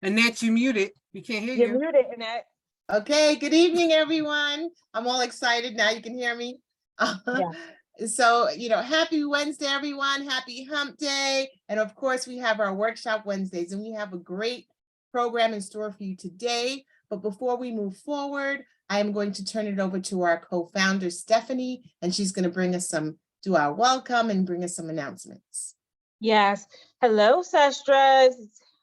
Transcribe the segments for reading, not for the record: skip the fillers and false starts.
Annette, you muted. We can't hear You're you. muted, Annette. Okay, good evening, everyone. I'm all excited now. You can hear me. Yeah. So, happy Wednesday, everyone. Happy hump day. And of course, we have our workshop Wednesdays, and we have a great program in store for you today. But before we move forward, I am going to turn it over to our co-founder, Stephanie, and she's going to do our welcome and bring us some announcements. Yes. Hello, Sestras.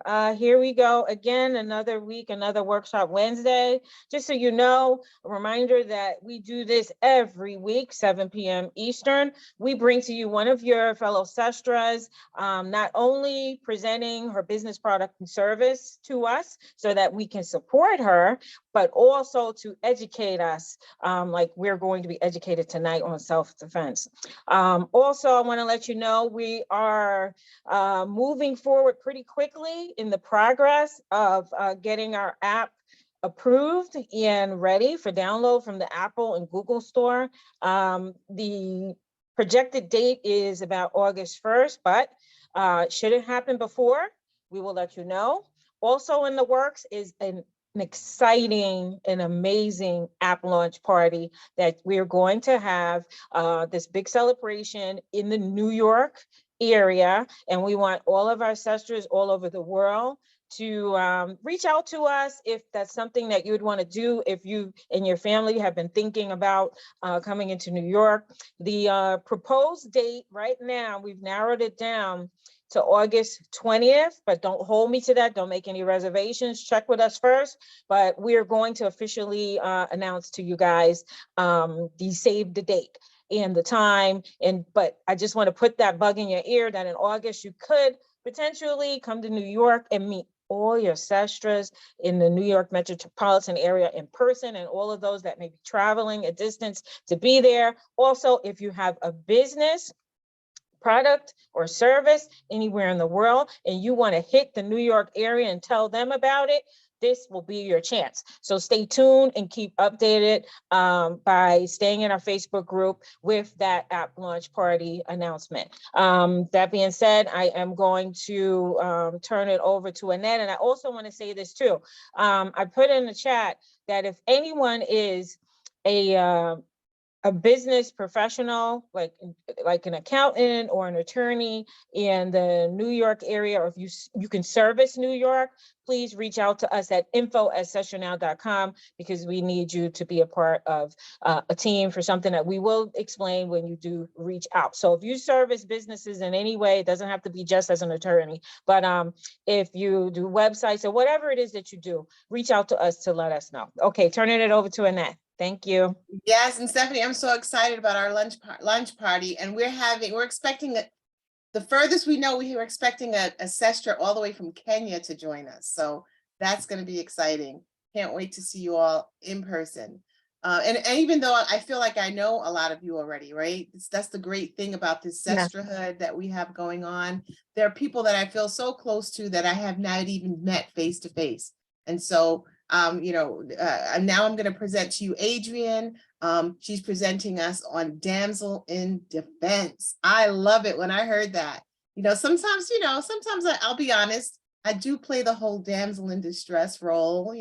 Here we go again, another week, another workshop Wednesday. Just so you know, a reminder that we do this every week, 7 p.m. Eastern. We bring to you one of your fellow Sestras, not only presenting her business product and service to us so that we can support her, but also to educate us, like we're going to be educated tonight on self-defense. Also, I want to let you know we are moving forward pretty quickly in the progress of getting our app approved and ready for download from the Apple and Google store. The projected date is about August 1st, but should it happen before, we will let you know. Also in the works is an exciting and amazing app launch party that we're going to have, this big celebration in the New York area, and we want all of our sisters all over the world to reach out to us if that's something that you would want to do. If you and your family have been thinking about coming into New York, the proposed date right now, we've narrowed it down to August 20th, but don't hold me to that. Don't make any reservations. Check with us first, but we're going to officially announce to you guys the save the date and the time. But I just want to put that bug in your ear that in August, you could potentially come to New York and meet all your sestras in the New York metropolitan area in person, and all of those that may be traveling a distance to be there. Also, if you have a business, product or service anywhere in the world and you want to hit the New York area and tell them about it, this will be your chance. So stay tuned and keep updated by staying in our Facebook group with that app launch party announcement. That being said, I am going to turn it over to Annette. And I also want to say this too. I put in the chat that if anyone is a business professional, like an accountant or an attorney in the New York area, or if you can service New York, please reach out to us at info@sessionow.com, because we need you to be a part of a team for something that we will explain when you do reach out. So if you service businesses in any way, it doesn't have to be just as an attorney, but if you do websites or whatever it is that you do, reach out to us to let us know. Okay, turning it over to Annette. Thank you. Yes, and Stephanie, I'm so excited about our lunch party, and we're expecting the furthest we know, we were expecting a sestra all the way from Kenya to join us. So that's going to be exciting. Can't wait to see you all in person. And even though I feel like I know a lot of you already, right? That's the great thing about this sestrahood that we have going on. There are people that I feel so close to that I have not even met face to face. And so now I'm going to present to you Adrienne. She's presenting us on Damsel in Defense. I love it when I heard that. Sometimes I'll be honest, I do play the whole damsel in distress role.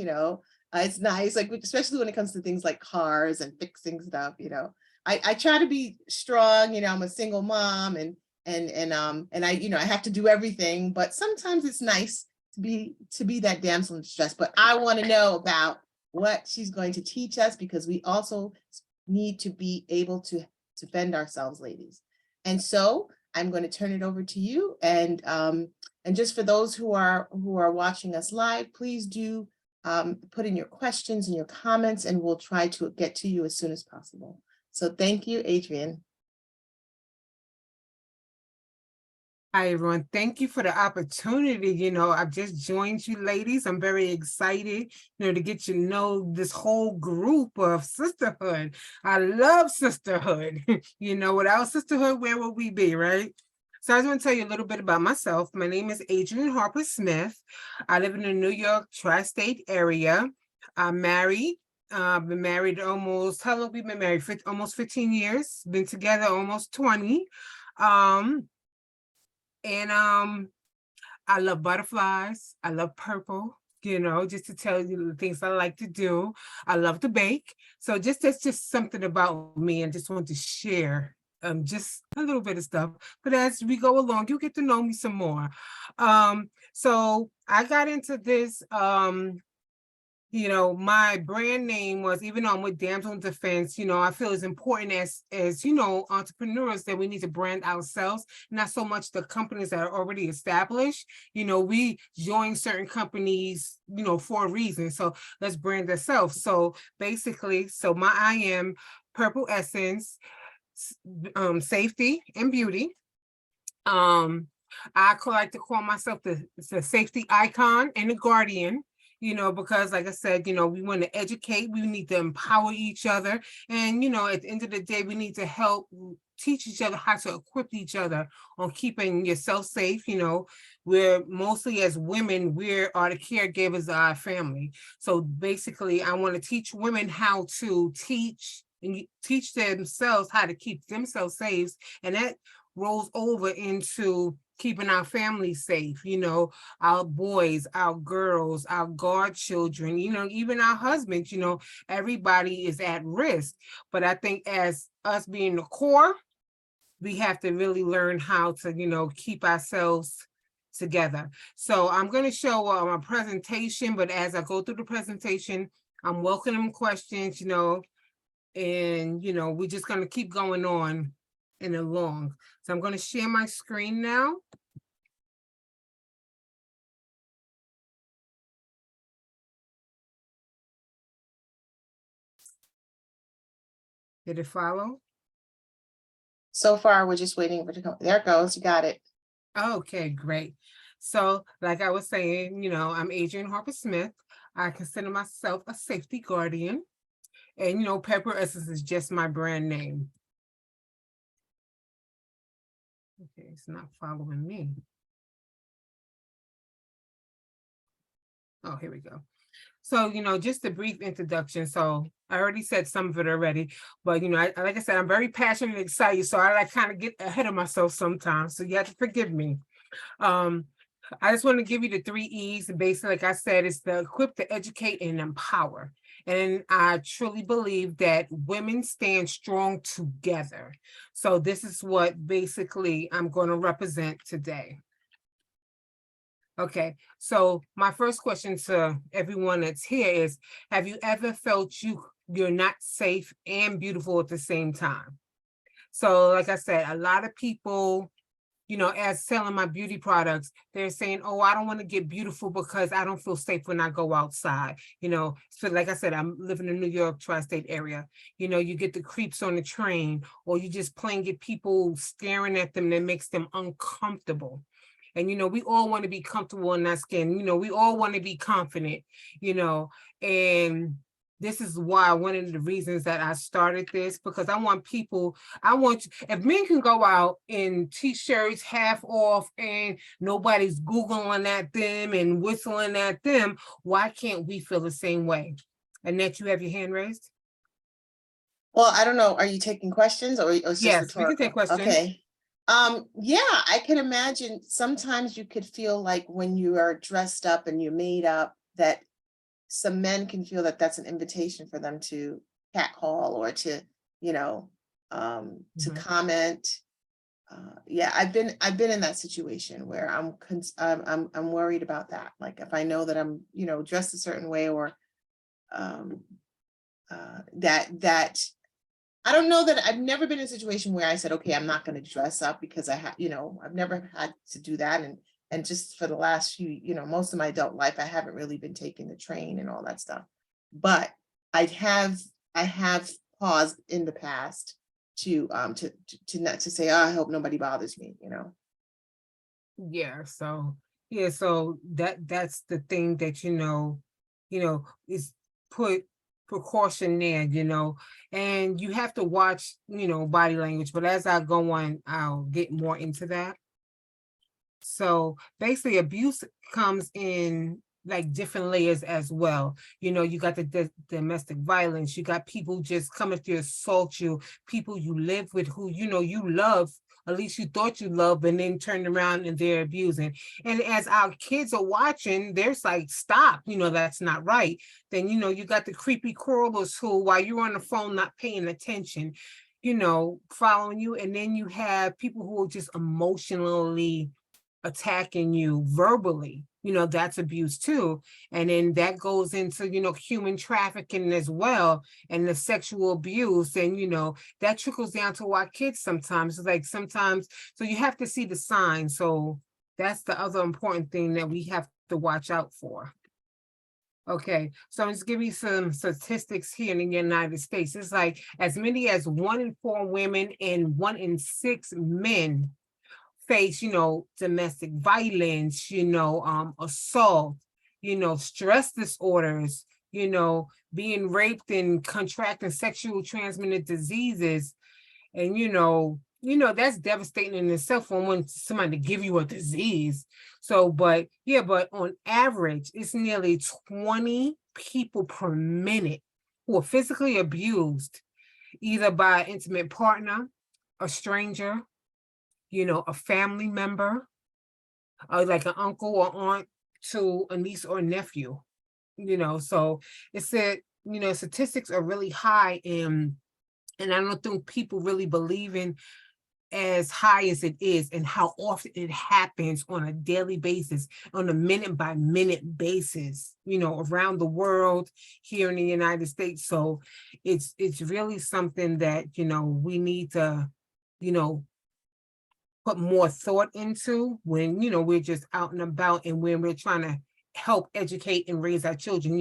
It's nice, like especially when it comes to things like cars and fixing stuff. I try to be strong. I'm a single mom, and I have to do everything. But sometimes it's nice to be that damsel in distress. But I want to know about what she's going to teach us, because we also need to be able to defend ourselves, ladies. And so I'm going to turn it over to you. And just for those who are watching us live, please do put in your questions and your comments, and we'll try to get to you as soon as possible. So thank you, Adrienne. Hi, everyone. Thank you for the opportunity. I've just joined you ladies. I'm very excited, to get to know this whole group of sisterhood. I love sisterhood. Without sisterhood, where would we be, right? So I just want to tell you a little bit about myself. My name is Adrienne Harper-Smith. I live in the New York tri-state area. I'm married. I've been married almost, how long we've been married? Almost 15 years. Been together almost 20. And I love butterflies. I love purple. just to tell you the things I like to do. I love to bake. So that's just something about me, and just want to share just a little bit of stuff. But as we go along, you'll get to know me some more. So I got into this my brand name was, even though I'm with Damsel in Defense, I feel it's important as entrepreneurs, that we need to brand ourselves, not so much the companies that are already established. We join certain companies, for a reason. So let's brand ourselves. So basically, I am Purple Essence, safety and beauty. I like to call myself the safety icon and the guardian, because like I said, we want to educate, we need to empower each other. And, at the end of the day, we need to help teach each other how to equip each other on keeping yourself safe. We're mostly, as women, we are the caregivers of our family. So basically, I want to teach women how to teach themselves how to keep themselves safe. And that rolls over into keeping our families safe, our boys, our girls, our godchildren, even our husbands, everybody is at risk. But I think as us being the core, we have to really learn how to, keep ourselves together. So I'm going to show a presentation, but as I go through the presentation, I'm welcoming questions, and, we're just going to keep going on and along. So I'm going to share my screen now. Did it follow? So far, we're just waiting for it to come. There it goes. You got it. Okay, great. So like I was saying, I'm Adrienne Harper-Smith. I consider myself a safety guardian. And, Pepper Essence is just my brand name. Okay, it's not following me. Oh, here we go. So, just a brief introduction. So I already said some of it already, but, like I said, I'm very passionate and excited. So I kind of get ahead of myself sometimes. So you have to forgive me. I just want to give you the 3 E's. Basically, like I said, it's to equip, to educate, and empower. And I truly believe that women stand strong together. So this is what basically I'm going to represent today. Okay, so my first question to everyone that's here is, have you ever felt you're not safe and beautiful at the same time? So like I said, a lot of people, as selling my beauty products, they're saying, oh, I don't want to get beautiful because I don't feel safe when I go outside. So like I said, I'm living in the New York tri-state area. You get the creeps on the train, or you just plain get people staring at them that makes them uncomfortable. And, we all want to be comfortable in that skin. We all want to be confident, and this is why one of the reasons that I started this, because if men can go out in t-shirts half off and nobody's Googling at them and whistling at them, why can't we feel the same way? Annette, you have your hand raised? Well, I don't know. Are you taking questions or it's just Yes, rhetorical? we can take questions. Okay. Yeah, I can imagine sometimes you could feel like when you are dressed up and you're made up, that some men can feel that that's an invitation for them to catcall or to, to comment. Yeah, I've been in that situation where I'm worried about that. Like if I know that I'm, dressed a certain way, or that I don't know, that I've never been in a situation where I said, okay, I'm not going to dress up because I've never had to do that. And just for the last few, most of my adult life, I haven't really been taking the train and all that stuff. But I have paused in the past to not to say, oh, I hope nobody bothers me, Yeah, so that's the thing that is put precaution there, and you have to watch, body language. But as I go on, I'll get more into that. So basically, abuse comes in like different layers as well. You got the domestic violence, you got people just coming to assault you, people you live with who you love, at least you thought you loved, and then turned around and they're abusing. And as our kids are watching, there's like, stop, that's not right. Then, you got the creepy crawlers who, while you're on the phone, not paying attention, following you. And then you have people who are just emotionally attacking you verbally, that's abuse too. And then that goes into, human trafficking as well, and the sexual abuse. And, that trickles down to our kids sometimes. It's like sometimes, so you have to see the signs. So that's the other important thing that we have to watch out for. Okay, so I'm just giving you some statistics here in the United States. It's like as many as 1 in 4 women and 1 in 6 men face, domestic violence, assault, stress disorders, being raped and contracting sexual transmitted diseases. And, that's devastating in itself for when somebody to give you a disease. So, but on average, it's nearly 20 people per minute who are physically abused, either by an intimate partner, a stranger, a family member, like an uncle or aunt to a niece or nephew, so it's that, statistics are really high, and I don't think people really believe in as high as it is and how often it happens on a daily basis, on a minute by minute basis, around the world, here in the United States. So it's really something that, we need to, put more thought into when, we're just out and about, and when we're trying to help educate and raise our children,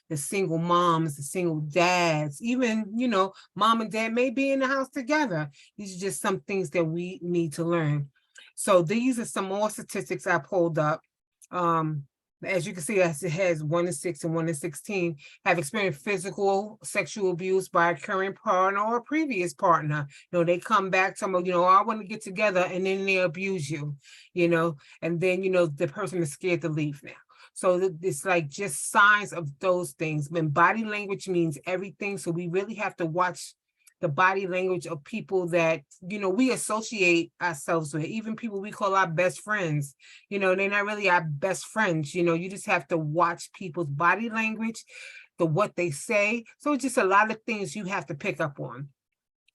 the single moms, the single dads, even, mom and dad may be in the house together. These are just some things that we need to learn. So these are some more statistics I pulled up. As you can see, as it has 1 in 6 and 1 in 16 have experienced physical sexual abuse by a current partner or a previous partner. They come back to them, I want to get together, and then they abuse you, and then, the person is scared to leave now. So it's like just signs of those things. When body language means everything. So we really have to watch the body language of people that, we associate ourselves with, even people we call our best friends, they're not really our best friends. You just have to watch people's body language, what they say. So it's just a lot of things you have to pick up on.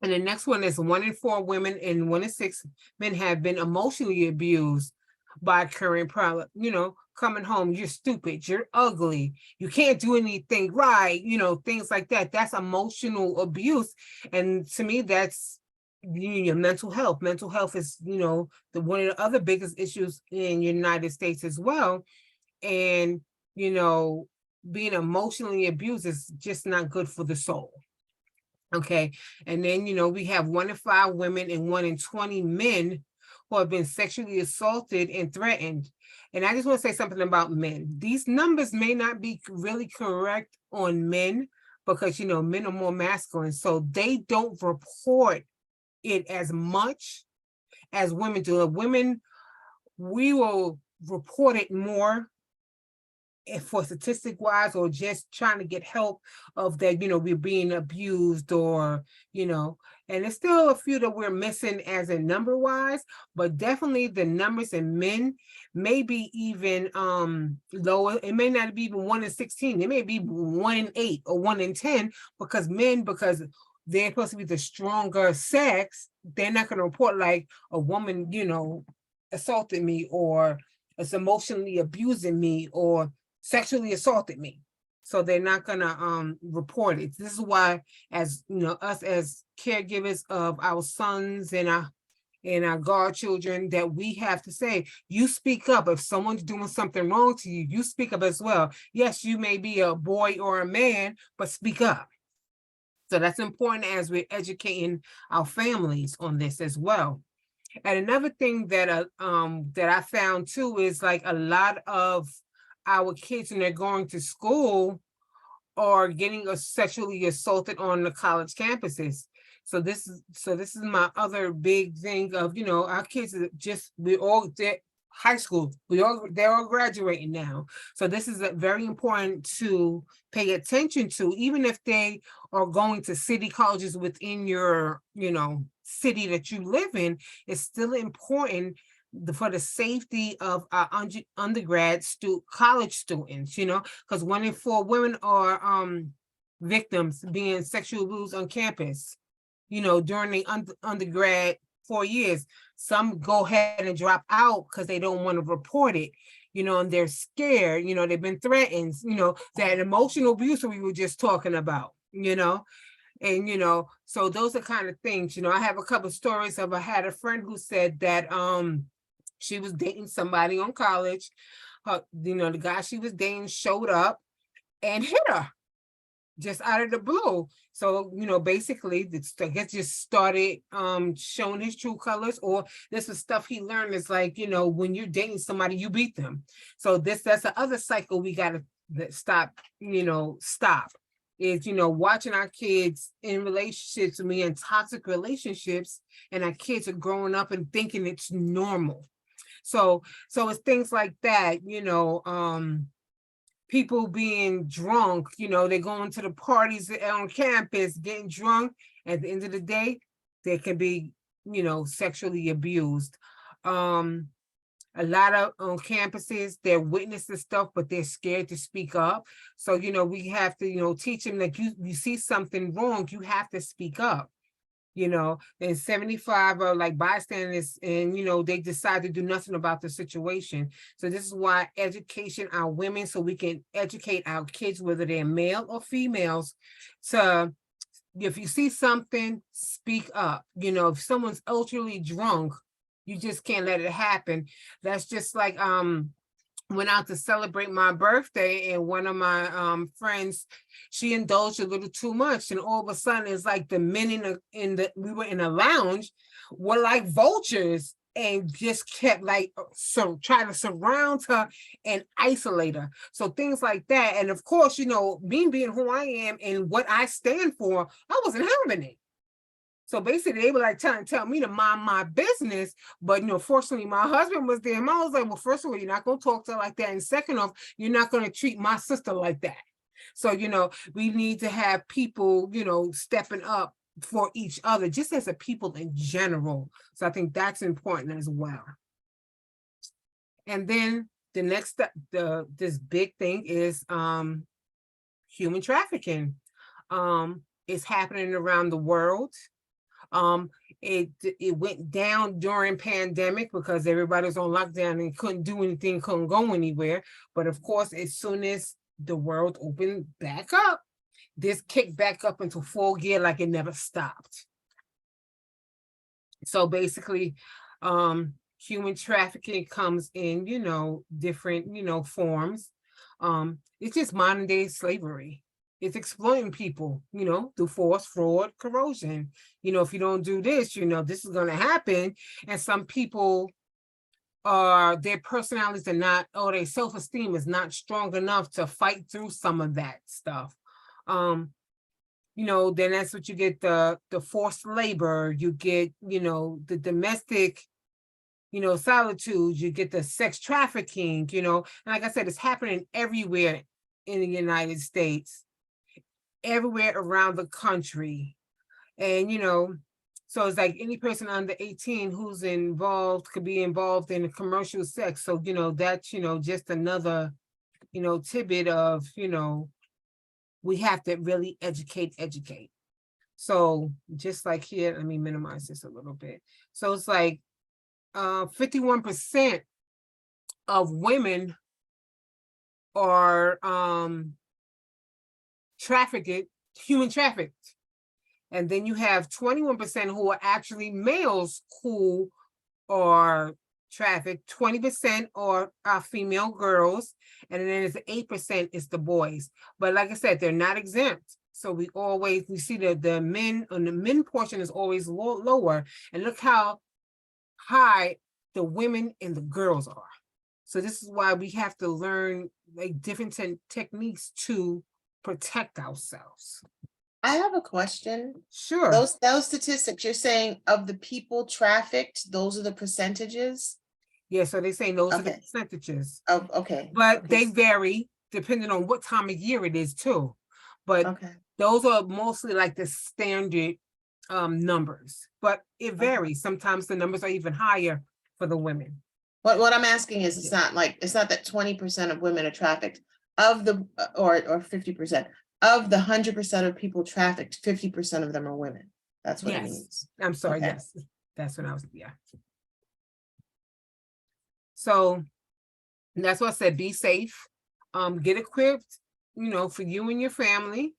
And the next one is 1 in 4 women and 1 in 6 men have been emotionally abused by current product, coming home, you're stupid, you're ugly, you can't do anything right, things like that. That's emotional abuse. And to me, that's mental health. Mental health is, the one of the other biggest issues in the United States as well. And, being emotionally abused is just not good for the soul. Okay. And then, we have 1 in 5 women and 1 in 20 men who have been sexually assaulted and threatened. And I just want to say something about men. These numbers may not be really correct on men because, men are more masculine. So they don't report it as much as women do. Women, we will report it more for statistic wise, or just trying to get help of that, we're being abused, or, and there's still a few that we're missing as in number wise, but definitely the numbers in men may be even lower. It may not be even 1 in 16. It may be 1 in 8 or 1 in 10, because because they're supposed to be the stronger sex, they're not going to report like a woman, assaulted me, or is emotionally abusing me, or sexually assaulted me. So they're not gonna report it. This is why, as us as caregivers of our sons and our godchildren, that we have to say, you speak up. If someone's doing something wrong to you, you speak up as well. Yes, you may be a boy or a man, but speak up. So that's important as we're educating our families on this as well. And another thing that I found too is like a lot of our kids, when they're going to school, are getting sexually assaulted on the college campuses. So this is my other big thing of, our kids are they're high school, they're all graduating now. So this is very important to pay attention to, even if they are going to city colleges within your, city that you live in, it's still important for the safety of our undergrad college students, because 1 in 4 women are victims being sexual abused on campus, during the undergrad 4 years. Some go ahead and drop out because they don't want to report it, and they're scared, they've been threatened, that emotional abuse that we were just talking about, and so those are kind of things. I have a couple of stories of, I had a friend who said that she was dating somebody on college. The guy she was dating showed up and hit her just out of the blue. So, basically, I guess just started showing his true colors, or this is stuff he learned. Is like, when you're dating somebody, you beat them. So that's the other cycle we got to stop, is, watching our kids in relationships, and we in toxic relationships, and our kids are growing up and thinking it's normal. So it's things like that, people being drunk, they're going to the parties on campus, getting drunk. At the end of the day, they can be, sexually abused. A lot of on campuses, they're witnessing stuff, but they're scared to speak up. So, we have to, teach them that you see something wrong, you have to speak up. And 75 are like bystanders, and they decide to do nothing about the situation. So this is why education our women, so we can educate our kids, whether they're male or females, to, if you see something, speak up. If someone's ultra drunk, you just can't let it happen. That's just like went out to celebrate my birthday, and one of my friends, she indulged a little too much, and all of a sudden it's like the men we were in a lounge, were like vultures, and just kept like trying to surround her and isolate her. So things like that. And of course, me being who I am and what I stand for, I wasn't having it. So basically, they were like trying to tell me to mind my business. But, fortunately, my husband was there. And I was like, well, first of all, you're not going to talk to her like that. And second off, you're not going to treat my sister like that. So, we need to have people, stepping up for each other, just as a people in general. So I think that's important as well. And then the next step, this big thing is human trafficking. It's happening around the world. It went down during pandemic because everybody was on lockdown and couldn't do anything, couldn't go anywhere. But of course, as soon as the world opened back up, this kicked back up into full gear like it never stopped. So basically, human trafficking comes in, different, forms. It's just modern day slavery. It's exploiting people, through force, fraud, corrosion. If you don't do this, this is going to happen. And some people their personalities are not, or their self-esteem is not strong enough to fight through some of that stuff. Then that's what you get, the forced labor, you get, the domestic, solitude, you get the sex trafficking, and like I said, it's happening everywhere in the United States, everywhere around the country. And so it's like any person under 18 who's involved could be involved in commercial sex. So that's just another tidbit of we have to really educate. So just like here, let me minimize this a little bit. So it's like 51% of women are human trafficked. And then you have 21% who are actually males who are trafficked, 20% are female girls, and then there's 8% is the boys. But like I said, they're not exempt. So we see that the men portion is always lower. And look how high the women and the girls are. So this is why we have to learn like different techniques to protect ourselves. I have a question. Sure. Those statistics you're saying of the people trafficked, those are the percentages? Yeah, so they say those are the percentages. Oh, okay. But they vary depending on what time of year it is too. But those are mostly like the standard numbers, but it varies. Sometimes the numbers are even higher for the women. What I'm asking is, it's not that 20% of women are trafficked of the, or 50% of the 100% of people trafficked, 50% of them are women. That's what it Yes, means. I'm sorry. Okay. Yes, that's what I was. Yeah. So that's why I said be safe. Get equipped. For you and your family,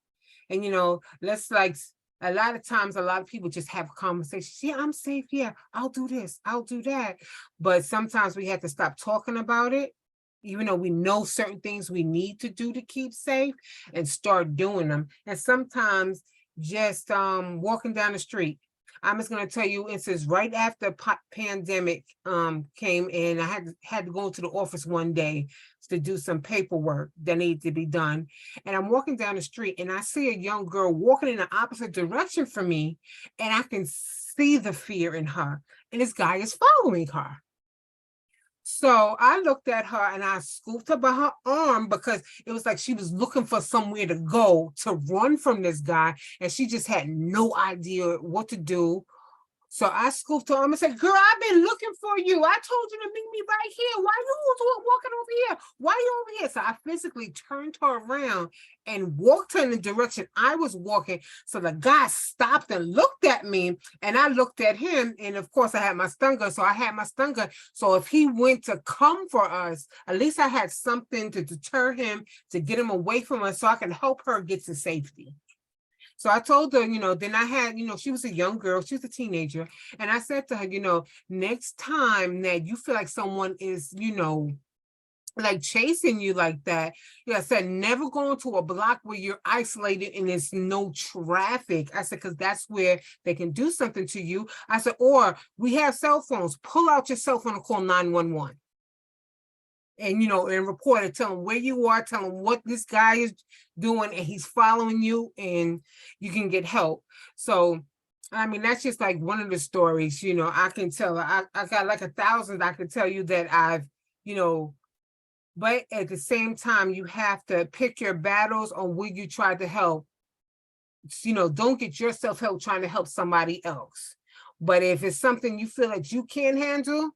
and let's like. A lot of times, a lot of people just have conversations. Yeah, I'm safe. Yeah, I'll do this. I'll do that. But sometimes we have to stop talking about it, even though we know certain things we need to do to keep safe, and start doing them. And sometimes just walking down the street. I'm just gonna tell you, it says right after pandemic came in, I had to go to the office one day to do some paperwork that needed to be done. And I'm walking down the street and I see a young girl walking in the opposite direction from me, and I can see the fear in her. And this guy is following her. So I looked at her and I scooped her by her arm, because it was like she was looking for somewhere to go to run from this guy, and she just had no idea what to do. So I scooped her arm and said, "Girl, I've been looking for you. I told you to meet me right here. Why you walking over here? Why you over here?" So I physically turned her around and walked her in the direction I was walking. So the guy stopped and looked at me, and I looked at him. And of course, I had my stun gun. So I had my stun gun. So if he went to come for us, at least I had something to deter him, to get him away from us, so I can help her get to safety. So I told her, then I had, she was a young girl, she was a teenager. And I said to her, next time that you feel like someone is, like chasing you like that, I said, never go into a block where you're isolated and there's no traffic. I said, because that's where they can do something to you. I said, or we have cell phones, pull out your cell phone and call 911. And and report it, tell them where you are, tell them what this guy is doing, and he's following you, and you can get help. So I mean, that's just like one of the stories, I can tell. I got like 1,000 I can tell you that I've, but at the same time, you have to pick your battles on where you try to help. Don't get yourself help trying to help somebody else. But if it's something you feel that you can't handle,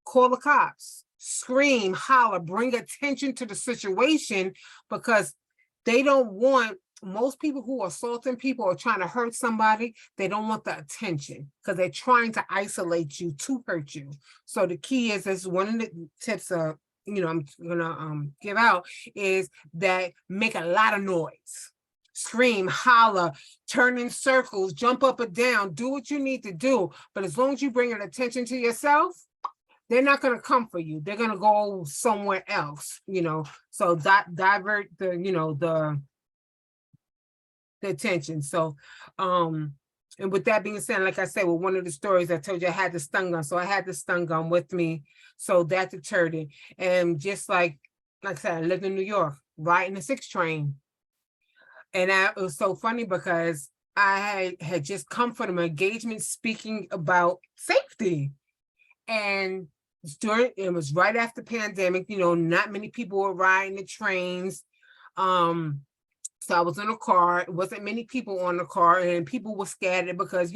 call the cops. Scream, holler, bring attention to the situation, because they don't want, most people who are assaulting people or trying to hurt somebody, they don't want the attention, because they're trying to isolate you to hurt you. So the key is one of the tips I'm gonna give out, is that make a lot of noise. Scream, holler, turn in circles, jump up and down, do what you need to do. But as long as you bring an attention to yourself, they're not going to come for you. They're going to go somewhere else, so divert the attention. So, and with that being said, like I said, with one of the stories I told you, I had the stun gun. So I had the stun gun with me. So that deterred it. And just like I said, I lived in New York, riding the 6 train. And it was so funny because I had just come from an engagement speaking about safety. And it was right after pandemic, not many people were riding the trains. So I was in a car, it wasn't many people on the car, and people were scattered because,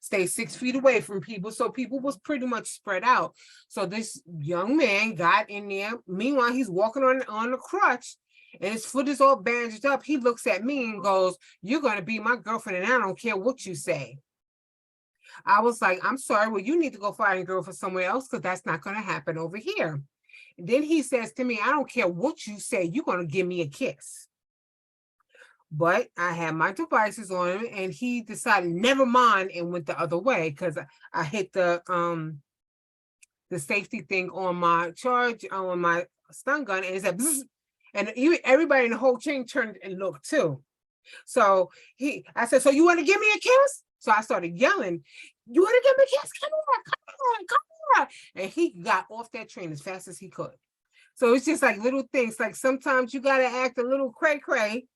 stay 6 feet away from people. So people was pretty much spread out. So this young man got in there. Meanwhile, he's walking on a crutch, and his foot is all bandaged up. He looks at me and goes, "You're going to be my girlfriend, and I don't care what you say." I was like, "I'm sorry, well, you need to go find a girlfriend somewhere else, because that's not going to happen over here." And then he says to me, "I don't care what you say, you're going to give me a kiss." But I had my devices on him, and he decided, never mind, and went the other way, because I hit the safety thing on my charge, on my stun gun, and it said, bzz, and everybody in the whole chain turned and looked too. So I said, "So you want to give me a kiss?" So I started yelling, "You want to give me a kiss? Come on, come on, come on." And he got off that train as fast as he could. So it's just like little things. Like sometimes you got to act a little cray-cray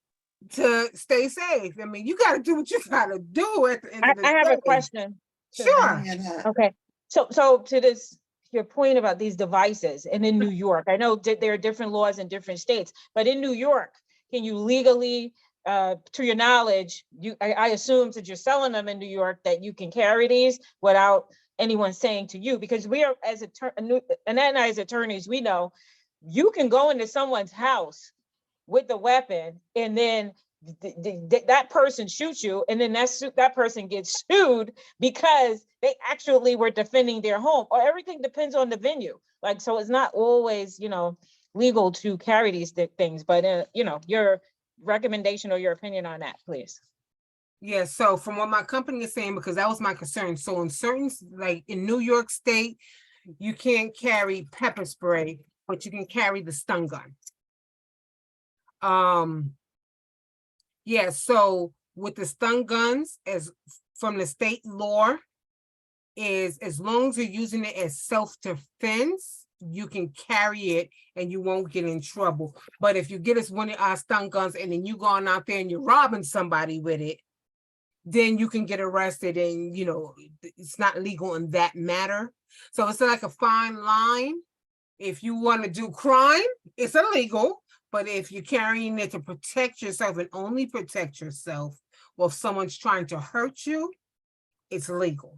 to stay safe. I mean, you got to do what you got to do at the end of the day. I have a question. Sure. Okay. So to your point about these devices, and in New York, I know there are different laws in different states, but in New York, can you legally to your knowledge, I assume that you're selling them in New York, that you can carry these without anyone saying to you, because we are, as Annette and I as attorneys, we know you can go into someone's house with the weapon, and then that person shoots you, and then that person gets sued because they actually were defending their home. Or everything depends on the venue. Like, so it's not always, legal to carry these things, but your recommendation or your opinion on that, please. Yeah, so from what my company is saying, because that was my concern. So in certain, like in New York State, you can't carry pepper spray, but you can carry the stun gun. Yeah, so with the stun guns, as from the state law, is as long as you're using it as self-defense, you can carry it and you won't get in trouble. But if you get us one of our stun guns and then you going out there and you're robbing somebody with it, then you can get arrested, and it's not legal in that matter. So it's like a fine line. If you want to do crime, it's illegal. But if you're carrying it to protect yourself and only protect yourself, or if someone's trying to hurt you, it's legal.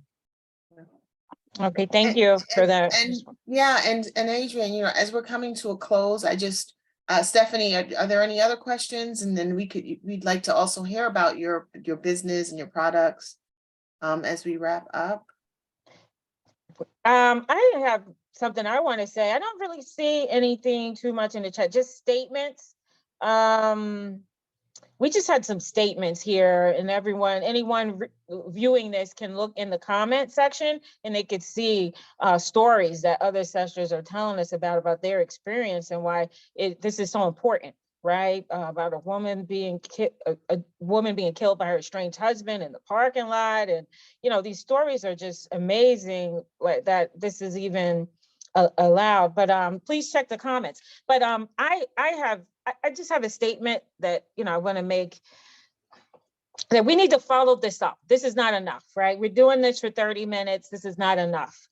Okay, thank you for that. And Adrienne, as we're coming to a close, I just, Stephanie, are there any other questions? And then we'd like to also hear about your business and your products as we wrap up. I have something I want to say. I don't really see anything too much in the chat, just statements. We just had some statements here, and anyone viewing this can look in the comment section, and they could see stories that other sisters are telling us about their experience and why this is so important, right? About a woman being killed by her estranged husband in the parking lot, and these stories are just amazing, like that this is even allowed. But please check the comments. But I just have a statement that I want to make, that we need to follow this up. This is not enough, right? We're doing this for 30 minutes. This is not enough.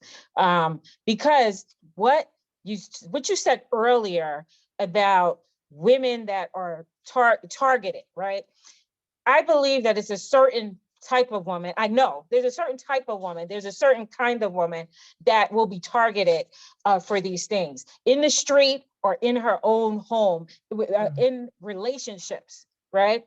Because what you said earlier about women that are targeted, right? I believe that it's a certain type of woman. I know there's a certain type of woman. There's a certain kind of woman that will be targeted for these things in the street or in her own home, in relationships, right?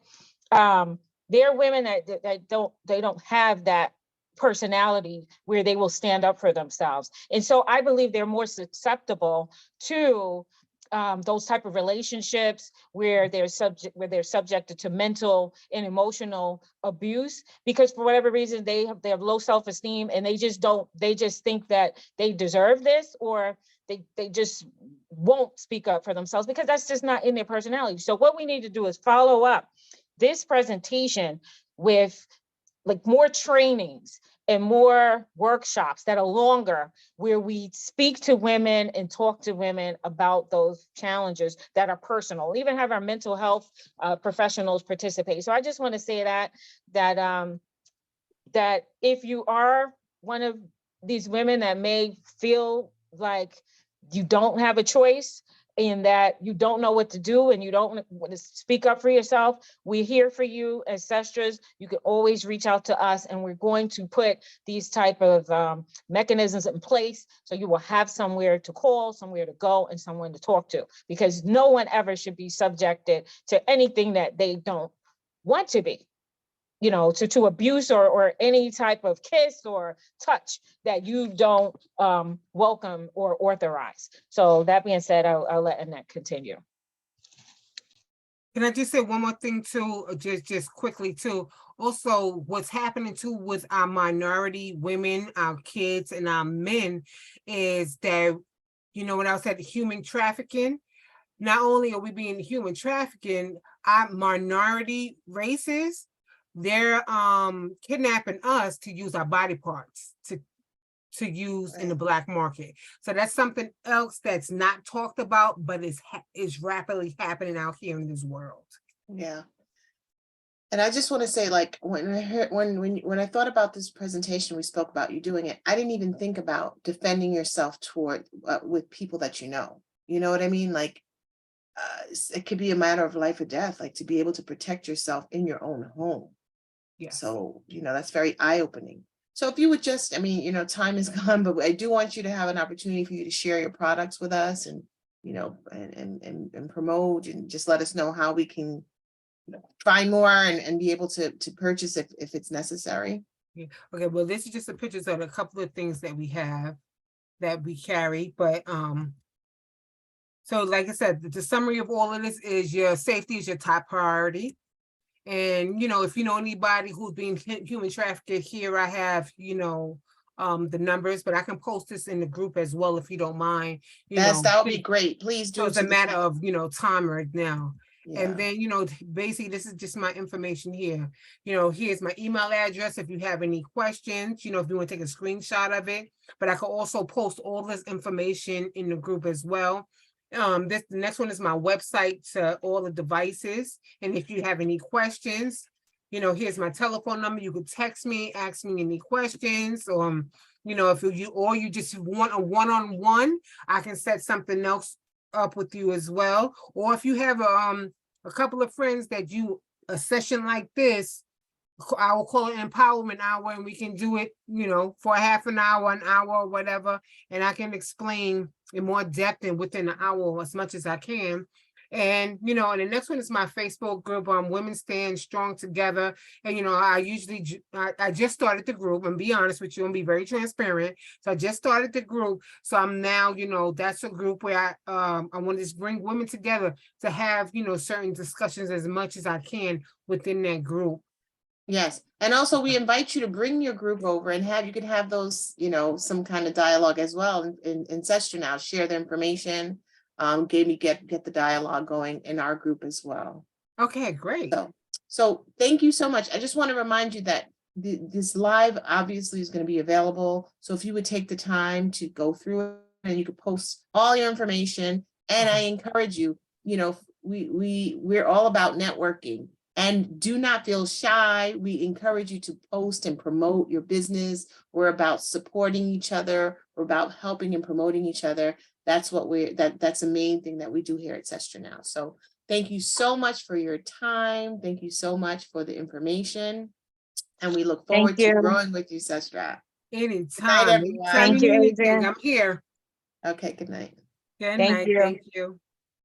There are women that don't have that personality where they will stand up for themselves. And so I believe they're more susceptible to those type of relationships where they're subjected to mental and emotional abuse, because for whatever reason they have low self-esteem, and they just think that they deserve this, or they just won't speak up for themselves because that's just not in their personality. So what we need to do is follow up this presentation with like more trainings and more workshops that are longer, where we speak to women and talk to women about those challenges that are personal, even have our mental health professionals participate. So I just want to say that if you are one of these women that may feel like you don't have a choice, and that you don't know what to do, and you don't want to speak up for yourself, we're here for you as Sestras. You can always reach out to us, and we're going to put these type of mechanisms in place, so you will have somewhere to call, somewhere to go, and someone to talk to, because no one ever should be subjected to anything that they don't want to be. To abuse or any type of kiss or touch that you don't welcome or authorize. So that being said, I'll let Annette continue. Can I just say one more thing too, just quickly too? Also, what's happening too with our minority women, our kids, and our men is that, when I said human trafficking, not only are we being human trafficking, our minority races, they're kidnapping us to use our body parts to use in the Black market. So that's something else that's not talked about, but is rapidly happening out here in this world. Yeah. And I just want to say, like, when I thought about this presentation, we spoke about you doing it, I didn't even think about defending yourself with people that you know what I mean? Like, it could be a matter of life or death, like to be able to protect yourself in your own home. Yes. So, that's very eye-opening. So if you would just, I mean, time is gone, but I do want you to have an opportunity for you to share your products with us and, and promote, and just let us know how we can try more and be able to purchase if it's necessary. Yeah. Okay, well, this is just a pictures of a couple of things that we have that we carry, but so like I said, the summary of all of this is your safety is your top priority. And if you know anybody who's being human trafficked, here I have the numbers, but I can post this in the group as well if you don't mind. Yes, that would be great. Please do. So it's a matter of time right now. Yeah. And then, basically, this is just my information here. Here's my email address if you have any questions, if you want to take a screenshot of it. But I can also post all this information in the group as well. The next one is my website to all the devices. And if you have any questions, here's my telephone number. You could text me, ask me any questions, or if you just want a one-on-one, I can set something else up with you as well. Or if you have a couple of friends that a session like this, I will call it empowerment hour, and we can do it, for a half an hour, or whatever, and I can explain in more depth and within an hour as much as I can. And and the next one is my Facebook group, Women Stand Strong Together. And I just started the group, and be honest with you and be very transparent. So I just started the group. So I'm now, that's a group where I want to just bring women together to have, certain discussions as much as I can within that group. Yes. And also we invite you to bring your group over and you can have those, some kind of dialogue as well in session now, share the information, get the dialogue going in our group as well. Okay, great. So thank you so much. I just want to remind you that this live obviously is going to be available. So if you would take the time to go through it, and you could post all your information, and I encourage you, we're all about networking. And do not feel shy. We encourage you to post and promote your business. We're about supporting each other. We're about helping and promoting each other. That's what that's the main thing that we do here at Sestra Now. So thank you so much for your time. Thank you so much for the information. And we look forward to growing with you, Sestra. Anytime. Thank you, Adrienne. I'm here. Okay, good night. Good night. Thank you.